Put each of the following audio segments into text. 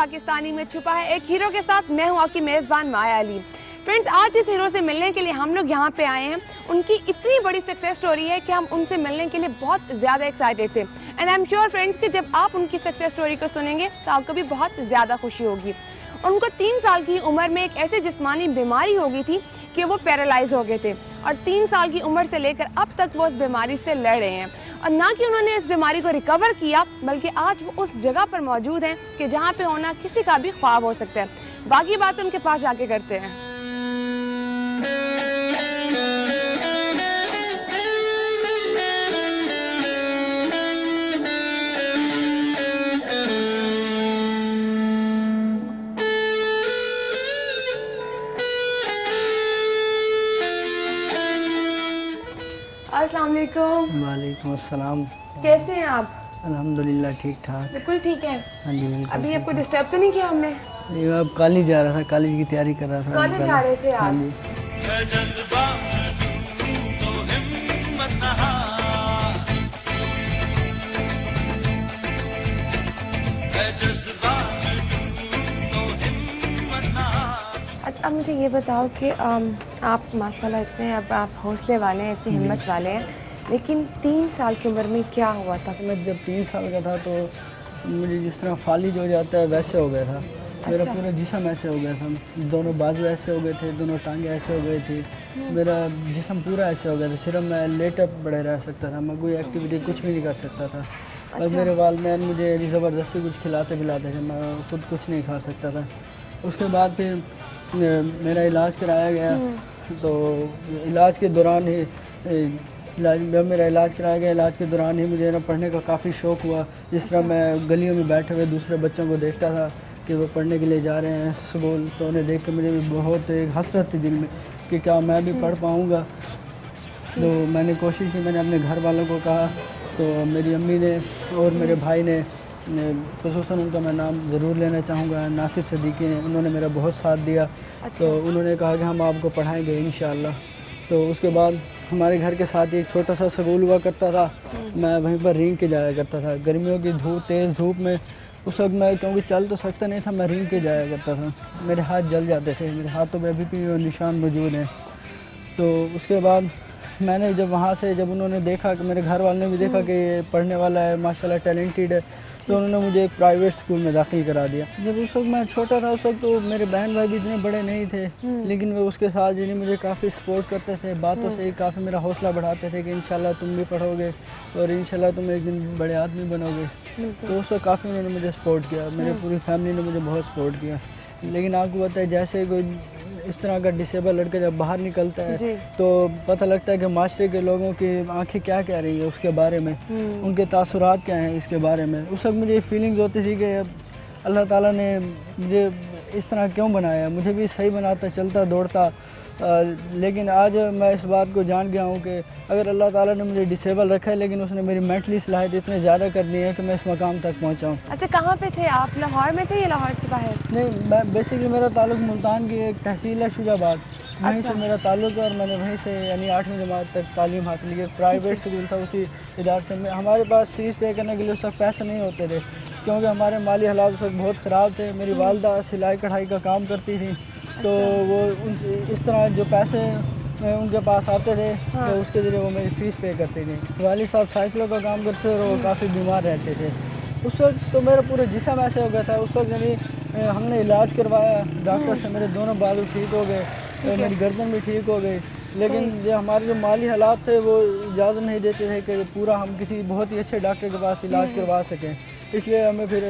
पाकिस्तानी में छुपा है एक हीरो के साथ मैं हूँ आपकी मेज़बान माया अली। फ्रेंड्स, आज इस हीरो से मिलने के लिए हम लोग यहाँ पे आए हैं। उनकी इतनी बड़ी सक्सेस स्टोरी है कि हम उनसे मिलने के लिए बहुत ज़्यादा एक्साइटेड थे। And I am sure friends कि जब आप उनकी सक्सेस स्टोरी को सुनेंगे तो आपको भी बहुत ज़्यादा खुशी होगी। उनको 3 साल की उम्र में एक ऐसी जिस्मानी बीमारी हो गई थी कि वो पैरालाइज हो गए थे और 3 साल की उम्र से लेकर अब तक वो उस बीमारी से लड़ रहे हैं। और ना कि उन्होंने इस बीमारी को रिकवर किया, बल्कि आज वो उस जगह पर मौजूद हैं कि जहाँ पे होना किसी का भी ख्वाब हो सकता है। बाकी बात उनके पास जाके करते हैं। अस्सलाम वालेकुम। वालेकुम अस्सलाम। कैसे हैं आप? अल्हम्दुलिल्लाह ठीक ठाक। बिल्कुल ठीक है। हाँ जी बिल्कुल। अभी आपको डिस्टर्ब तो नहीं किया हमने? ये अब कॉलेज जा रहा था, कॉलेज की तैयारी कर रहा था। कॉलेज जा रहे थे आप? हाँ जी। अच्छा, अब मुझे ये बताओ कि आप माशाल्लाह इतने अब आप हौसले वाले हैं, इतनी हिम्मत वाले हैं, लेकिन 3 साल की उम्र में क्या हुआ था? मैं जब 3 साल का था तो मुझे जिस तरह फालिज हो जाता है वैसे हो गया था। मेरा पूरा जिस्म ऐसे हो गया था, दोनों बाजू ऐसे हो गए थे, दोनों टांगे ऐसे हो गई थी, मेरा जिस्म पूरा ऐसे हो गया था। सिर्फ मैं लेटअप पड़े रह सकता था, मैं कोई एक्टिविटी कुछ भी नहीं कर सकता था। और मेरे वालिदैन मुझे ज़बरदस्ती कुछ खिलाते पिलाते थे, मैं खुद कुछ नहीं खा सकता था। उसके बाद फिर मेरा इलाज कराया गया, तो इलाज के दौरान ही जब मेरा इलाज कराया गया, इलाज के दौरान ही मुझे ना पढ़ने का काफ़ी शौक़ हुआ। जिस तरह मैं गलियों में बैठे हुए दूसरे बच्चों को देखता था कि वो पढ़ने के लिए जा रहे हैं स्कूल, तो उन्हें देख कर मुझे भी बहुत एक हसरत थी दिल में कि क्या मैं भी पढ़ पाऊँगा। तो मैंने कोशिश की, मैंने अपने घर वालों को कहा, तो मेरी अम्मी ने और मेरे भाई ने, ख़ुसूसन उनका मैं नाम ज़रूर लेना चाहूँगा, नासिर सदीकी ने, उन्होंने मेरा बहुत साथ दिया। तो उन्होंने कहा कि हम आपको पढ़ाएंगे इंशाअल्लाह। तो उसके बाद हमारे घर के साथ ही एक छोटा सा स्कूल हुआ करता था, मैं वहीं पर रींग के जाया करता था। गर्मियों की तेज़ धूप में उस वक्त मैं, क्योंकि चल तो सकता नहीं था, मैं रींग के जाया करता था। मेरे हाथ जल जाते थे, मेरे हाथों में अभी भी वो निशान मौजूद हैं। तो उसके बाद मैंने जब वहाँ से, जब उन्होंने देखा कि मेरे घर वालों ने भी देखा कि ये पढ़ने वाला है, माशाल्लाह टैलेंटेड है, तो उन्होंने मुझे एक प्राइवेट स्कूल में दाखिल करा दिया। जब उस वक्त मैं छोटा था, उस वक्त तो मेरे बहन भाई भी इतने बड़े नहीं थे, लेकिन वो उसके साथ यानी मुझे काफ़ी सपोर्ट करते थे, बातों से ही काफ़ी मेरा हौसला बढ़ाते थे कि इंशाल्लाह तुम भी पढ़ोगे और इंशाल्लाह तुम एक दिन बड़े आदमी बनोगे। तो उस वक्त काफ़ी उन्होंने मुझे सपोर्ट किया, मेरी पूरी फैमिली ने मुझे बहुत सपोर्ट किया। लेकिन आपको पता है, जैसे कोई इस तरह का डिसेबल लड़का जब बाहर निकलता है तो पता लगता है कि माशरे के लोगों की आंखें क्या कह रही है उसके बारे में, उनके तासुरात क्या हैं इसके बारे में। उस वक्त मुझे फीलिंग्स होती थी कि अल्लाह ताला ने मुझे इस तरह क्यों बनाया, मुझे भी सही बनाता, चलता दौड़ता। लेकिन आज मैं इस बात को जान गया हूँ कि अगर अल्लाह ताला ने मुझे डिसेबल रखा है, लेकिन उसने मेरी मेंटली सलाहियत इतने ज़्यादा कर दी है कि मैं इस मकाम तक पहुँचा हूँ। अच्छा, कहाँ पे थे आप? लाहौर में थे या लाहौर से बाहर? नहीं, मैं बेसिकली मेरा ताल्लुक मुल्तान की एक तहसील है शुजाबाद, वहीं से मेरा ताल्लुक है और मैंने वहीं से यानी 8वीं जमात तक तालीम हासिल की। प्राइवेट स्कूल था, उसी इदारे से। हमारे पास फ़ीस पे करने के लिए उस वक्त पैसे नहीं होते थे, क्योंकि हमारे माली हालात उस वक्त बहुत ख़राब थे। मेरी वालदा सिलाई कढ़ाई का काम करती थी, तो वो इस तरह जो पैसे उनके पास आते थे तो उसके ज़रिए वो मेरी फ़ीस पे करती थी। वालिद साहब साइकिलों का काम करते थे और वो काफ़ी बीमार रहते थे। उस वक्त तो मेरा पूरा जिस्म ऐसे हो गया था। उस वक्त यानी हमने इलाज करवाया डॉक्टर से, मेरे दोनों बाजू ठीक हो गए, मेरी गर्दन भी ठीक हो गई। लेकिन जो हमारे जो माली हालात थे वो इजाज़त नहीं देते थे कि पूरा हम किसी बहुत ही अच्छे डॉक्टर के पास इलाज करवा सकें, इसलिए हमें फिर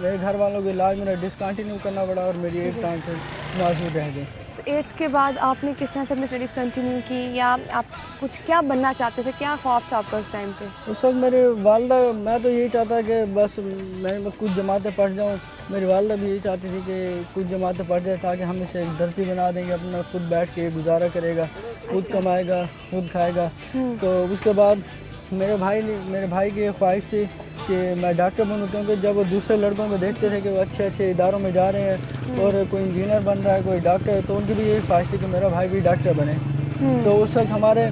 मेरे घर वालों को इलाज मेरा डिसकंटिन्यू करना पड़ा और मेरी एक टांग से मौजूद रह गई। तो 8th के बाद आपने किस तरह से अपनी स्टडीज़ कंटिन्यू की, या आप कुछ क्या बनना चाहते थे, क्या ख्वाब था आपका उस टाइम पे? उस वक्त मेरे वालदा, मैं तो यही चाहता कि बस मैं कुछ जमातें पढ़ जाऊँ। मेरी वालदा भी यही चाहती थी कि कुछ जमातें पढ़ जाए ताकि हम इसे एक दर्जी बना देंगे, अपना खुद बैठ के गुजारा करेगा, खुद कमाएगा, खुद खाएगा। तो उसके बाद मेरे भाई की ख्वाहिश थी कि मैं डॉक्टर बनूं, क्योंकि जब वो दूसरे लड़कों को देखते थे कि वो अच्छे अच्छे इदारों में जा रहे हैं और कोई इंजीनियर बन रहा है, कोई डॉक्टर है, तो उनकी भी यही ख्वाहिश थी कि मेरा भाई भी डॉक्टर बने। तो उस वक्त हमारे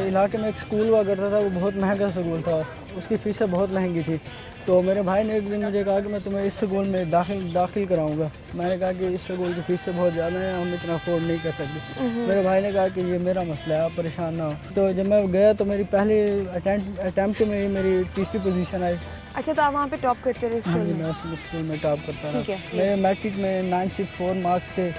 इलाके में एक स्कूल हुआ करता था, वो बहुत महंगा स्कूल था, उसकी फ़ीसें बहुत महंगी थी। तो मेरे भाई ने एक दिन मुझे कहा कि मैं तुम्हें इस स्कूल में दाखिल कराऊंगा। मैंने कहा कि इस स्कूल की फीसें बहुत ज़्यादा हैं, हम इतना अफोर्ड नहीं कर सकते। मेरे भाई ने कहा कि ये मेरा मसला है, आप परेशान ना हो। तो जब मैं गया तो मेरी पहली अटैम्प्ट में ही मेरी तीसरी पोजीशन आई। अच्छा, तो आप वहाँ पे टॉप करते रहे स्कूल में? मैं स्कूल में टॉप करता रहा। ठीक है। मेरे मैट्रिक में 964 मार्क्स से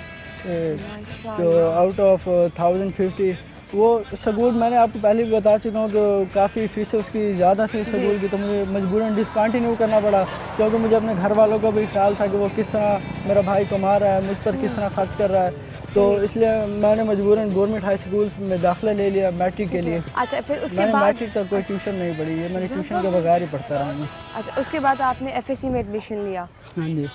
तो आउट ऑफ 1050। वो स्कूल मैंने आपको पहले भी बता चुका हूँ कि काफ़ी फीसें उसकी ज़्यादा थी स्कूल की, तो मुझे मजबूरन डिसकंटिन्यू करना पड़ा, क्योंकि मुझे अपने घर वालों का भी ख्याल था कि वो किस तरह मेरा भाई कमा रहा है, मुझ पर किस तरह खर्च कर रहा है। तो इसलिए मैंने मजबूरन गवर्नमेंट हाई स्कूल में दाखिला ले लिया मैट्रिक के लिए। अच्छा, फिर उसके मैंने बाद मैट्रिक तक कोई ट्यूशन नहीं पढ़ी है, मैंने ट्यूशन के बगैर ही पढ़ता रहा हूँ। अच्छा, उसके बाद आपने एफएससी में एडमिशन लिया? हाँ जी,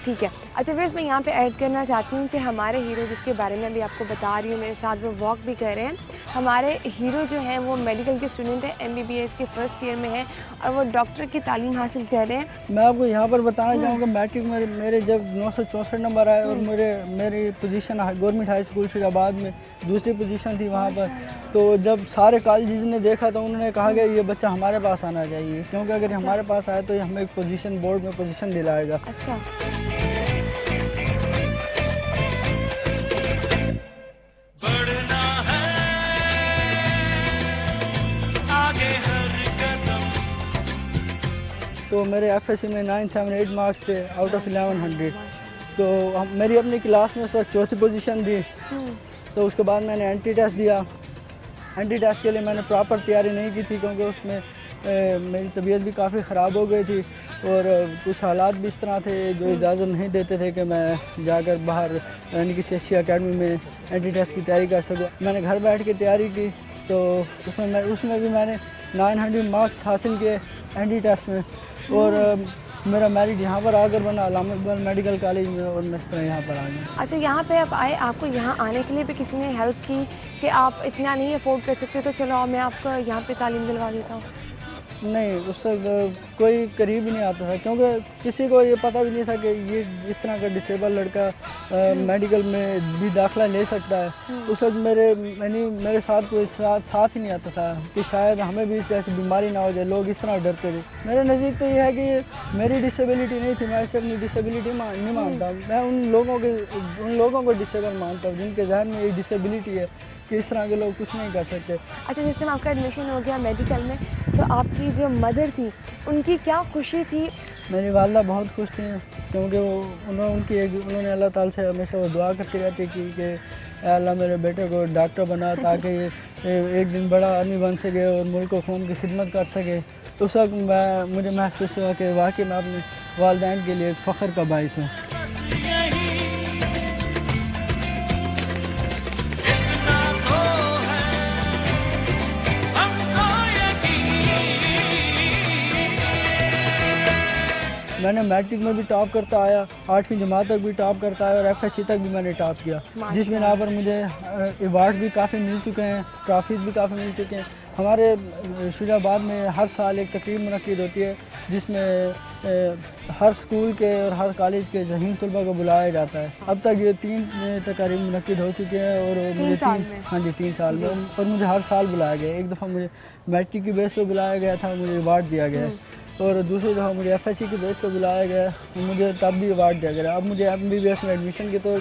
ठीक है। अच्छा, फिर मैं यहाँ पे ऐड करना चाहती हूँ कि हमारे हीरो जिसके बारे में भी आपको बता रही हूँ, मेरे साथ वो वॉक भी कर रहे हैं। हमारे हीरो जो हैं वो मेडिकल के स्टूडेंट हैं, MBBS के फर्स्ट ईयर में हैं और वो डॉक्टर की तालीम हासिल कर रहे हैं। मैं आपको यहाँ पर बताना चाहूँगा मैट्रिक में मेरे जब 964 नंबर आए और मेरी position government high school Shujabad में दूसरी पोजीशन थी वहाँ पर। तो जब सारे कॉलेज ने देखा तो उन्होंने कहा कि ये बच्चा हमारे पास आना चाहिए, क्योंकि अगर हमारे पास आए तो ये हमें एक पोजीशन बोर्ड में पोजीशन दिलाएगा। अच्छा, तो मेरे एफएससी में 978 मार्क्स थे आउट ऑफ 1100। तो मेरी अपनी क्लास में उस वक्त चौथी पोजीशन थी। तो उसके बाद मैंने एंट्री टेस्ट दिया। एंट्री टेस्ट के लिए मैंने प्रॉपर तैयारी नहीं की थी, क्योंकि उसमें मेरी तबीयत भी काफ़ी ख़राब हो गई थी और कुछ हालात भी इस तरह थे जो इजाज़त नहीं देते थे कि मैं जाकर बाहर यानी किसी अच्छी अकेडमी में एंट्री टेस्ट की तैयारी कर सकूँ। मैंने घर बैठ के तैयारी की, तो उसमें भी मैंने 900 मार्क्स हासिल किए एंट्री टेस्ट में, और मेरा मैरिट यहाँ पर आकर बना अल्लामा इकबाल मेडिकल कॉलेज में, और मैं इस तरह यहाँ पर आ गया। अच्छा, यहाँ पे आप आए, आपको यहाँ आने के लिए भी किसी ने हेल्प की कि आप इतना नहीं अफोर्ड कर सकते तो चलो मैं आपको यहाँ पे तालीम दिलवा देता हूँ? नहीं, उससे कोई करीब ही नहीं आता था, क्योंकि किसी को ये पता भी नहीं था कि ये इस तरह का डिसेबल लड़का मेडिकल में भी दाखिला ले सकता है। उस वक्त मेरे साथ कोई साथ ही नहीं आता था कि शायद हमें भी ऐसी बीमारी ना हो जाए, लोग इस तरह डरते थे। मेरे नज़दीक तो ये है कि मेरी डिसेबिलिटी नहीं थी, मैं ऐसे अपनी डिसेबिलिटी नहीं मानता। मैं उन लोगों को डिसेबल मानता हूँ जिनके जहन में ये डिसेबिलिटी है कि इस तरह के लोग कुछ नहीं कर सकते। अच्छा, जिस टाइम आपका एडमिशन हो गया मेडिकल में, तो आपकी जो मदर थी उनकी क्या खुशी थी? मेरी वालदा बहुत खुश थी, क्योंकि उन्होंने अल्लाह ताला से हमेशा वो दुआ करती रहती कि अल्लाह मेरे बेटे को डॉक्टर बना, ताकि ये एक दिन बड़ा आदमी बन सके और मुल्क को कौम की खिदमत कर सके। उस वक्त मुझे महसूस हुआ कि वाकई मैं अपने वालिदैन के लिए फ़ख्र का बाइस हूँ। मैंने मैट्रिक में भी टॉप करता आया, 8वीं जमात तक भी टॉप करता आया और एफएससी तक भी मैंने टॉप किया, जिस बिना पर मुझे अवार्ड भी काफ़ी मिल चुके हैं, ट्रॉफीज़ भी काफ़ी मिल चुके हैं। हमारे शुजाबाद में हर साल एक तकरीब मुनक्किद होती है जिसमें हर स्कूल के और हर कॉलेज के ज़हीन तलबा को बुलाया जाता है। अब तक ये 3 तकरीब मुनक्किद हो चुके हैं और मुझे 3 साल में और मुझे हर साल बुलाया गया। एक दफ़ा मुझे मैट्रिक की बेस पर बुलाया गया था, मुझे अवार्ड दिया गया, और दूसरी दफ़ा मुझे एफएससी की बेस पर बुलाया गया, मुझे तब भी अवार्ड दिया गया। अब मुझे MBBS में एडमिशन की, तो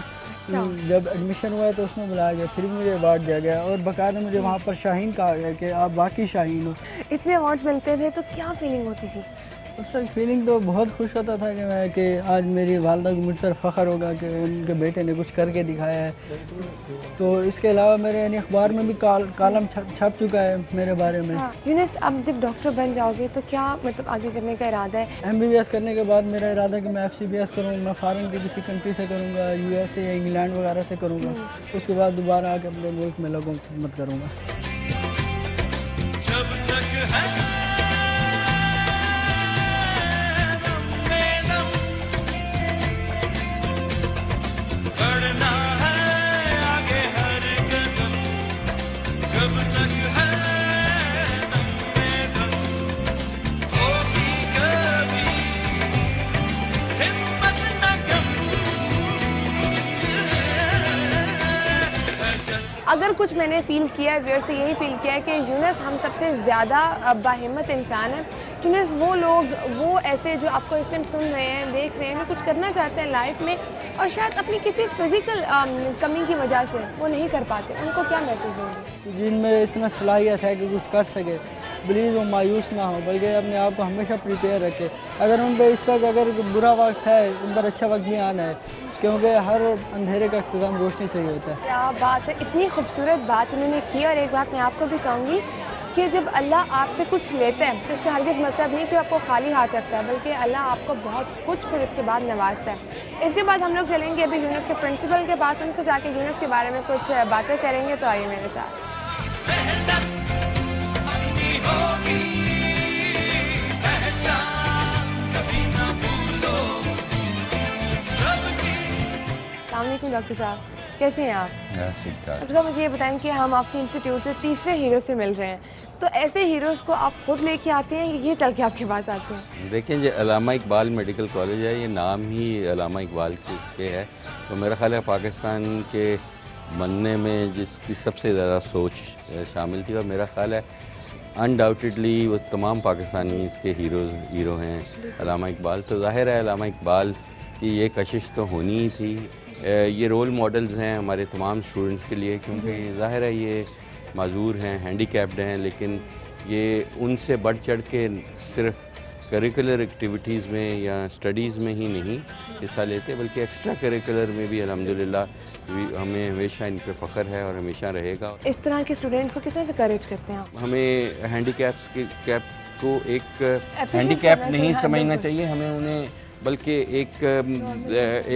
जब एडमिशन हुआ तो उसमें बुलाया गया, फिर मुझे अवार्ड दिया गया और बाकायदा मुझे वहाँ पर शाहीन कहा गया कि आप वाकई शाहीन हो। इतने अवार्ड्स मिलते थे तो क्या फीलिंग होती थी? उस वक्त फीलिंग तो बहुत खुश होता था कि आज मेरी वालदा को मुझ पर फ़ख्र होगा कि उनके बेटे ने कुछ करके दिखाया है। तो इसके अलावा मेरे यानी अखबार में भी कॉलम छप चुका है मेरे बारे में। यूनुस, अब जब डॉक्टर बन जाओगे तो क्या मतलब आगे करने का इरादा है? MBBS करने के बाद मेरा इरादा है कि मैं FCBS करूँ, मैं फ़ॉरेन की किसी कंट्री से करूँगा, USA या इंग्लैंड वगैरह से करूँगा। उसके बाद दोबारा आकर अपने मुल्क में लोगों की खिदमत करूँगा। अगर कुछ मैंने फ़ील किया है व्यर्थ, यही फ़ील किया है कि यूनुस हम सबसे ज़्यादा बाहिम्मत इंसान है, यूनुस वो लोग, वो ऐसे जो आपको इस टाइम सुन रहे हैं, देख रहे हैं, जो कुछ करना चाहते हैं लाइफ में और शायद अपनी किसी फिजिकल कमी की वजह से वो नहीं कर पाते, उनको क्या मैसेज देंगे? जिनमें इतना सलाहियत है कि कुछ कर सके, प्लीज़ वो मायूस ना हो, बल्कि अपने आप को हमेशा प्रिपेयर रखे। अगर उन पर इस वक्त अगर बुरा वक्त है, उन पर अच्छा वक्त भी आना है, क्योंकि हर अंधेरे का इख्तिताम रोशनी से ही होता है। क्या बात है, इतनी खूबसूरत बात उन्होंने की। और एक बात मैं आपको भी कहूँगी कि जब अल्लाह आपसे कुछ लेता है तो इसका हरगिज़ मतलब नहीं कि आपको खाली हाथ रखता है, बल्कि अल्लाह आपको बहुत कुछ फिर इसके बाद नवाजता है। इसके बाद हम लोग चलेंगे अभी यूनुस के प्रिंसिपल के पास, उनसे जाके यूनुस के बारे में कुछ बातें करेंगे। तो आइए मेरे साथ। अस्सलामुअलैकुम डॉक्टर साहब, कैसे हैं आप? ठीक ठाक। डॉक्टर साहब मुझे ये बताएं कि हम आपके इंस्टीट्यूट से तीसरे हीरो से मिल रहे हैं, तो ऐसे हीरोज़ को आप खुद लेके आते हैं ये चल के आपके पास आते हैं? देखें, ये अल्लामा इकबाल मेडिकल कॉलेज है, ये नाम ही अल्लामा इकबाल के है। तो मेरा ख्याल है पाकिस्तान के बनने में जिसकी सबसे ज़्यादा सोच शामिल थी, और मेरा ख्याल है अनडाउटेडली वो तमाम पाकिस्तानी इसके हीरो हैं अल्लामा इकबाल। तो ज़ाहिर है अल्लामा इकबाल की ये कशिश तो होनी ही थी। ये रोल मॉडल्स हैं हमारे तमाम स्टूडेंट्स के लिए, क्योंकि ज़ाहिर है ये माजूर हैं, हैंडीकैप्ड हैं, लेकिन ये उनसे बढ़ चढ़ के सिर्फ करिकुलर एक्टिविटीज़ में या स्टडीज़ में ही नहीं हिस्सा लेते, बल्कि एक्स्ट्रा करिकुलर में भी अल्हम्दुलिल्लाह हमें हमेशा इन पे फ़ख्र है और हमेशा रहेगा। इस तरह के स्टूडेंट्स को किस तरह से करेज करते हैं आप? हमें हैंडीकैप को एक हैंडीकैप नहीं समझना चाहिए, हमें उन्हें बल्कि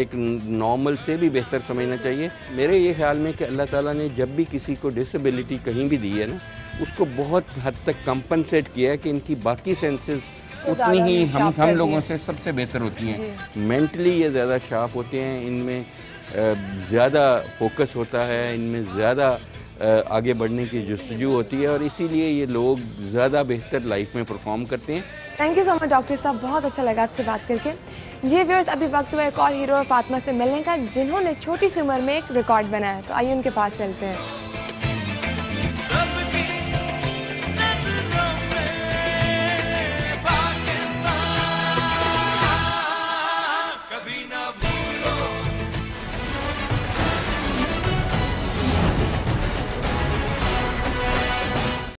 एक नॉर्मल से भी बेहतर समझना चाहिए। मेरे ये ख्याल में कि अल्लाह ताला ने जब भी किसी को डिसेबिलिटी कहीं भी दी है ना, उसको बहुत हद तक कंपनसेट किया है कि इनकी बाकी सेंसेस उतनी ही हम लोगों से सबसे बेहतर होती हैं। मेंटली ये ज़्यादा शार्प होते हैं, इनमें ज़्यादा फोकस होता है, इनमें ज़्यादा आगे बढ़ने की जुस्तजू होती है, और इसीलिए ये लोग ज़्यादा बेहतर लाइफ में परफॉर्म करते हैं। Thank you so much doctor साहब, बहुत अच्छा लगा आपसे बात करके। ये व्यूअर्स, अभी वक्त हुआ एक और हीरो फातिमा से मिलने का, जिन्होंने छोटी सी उम्र में एक रिकॉर्ड बनाया, तो आइए उनके पास चलते हैं।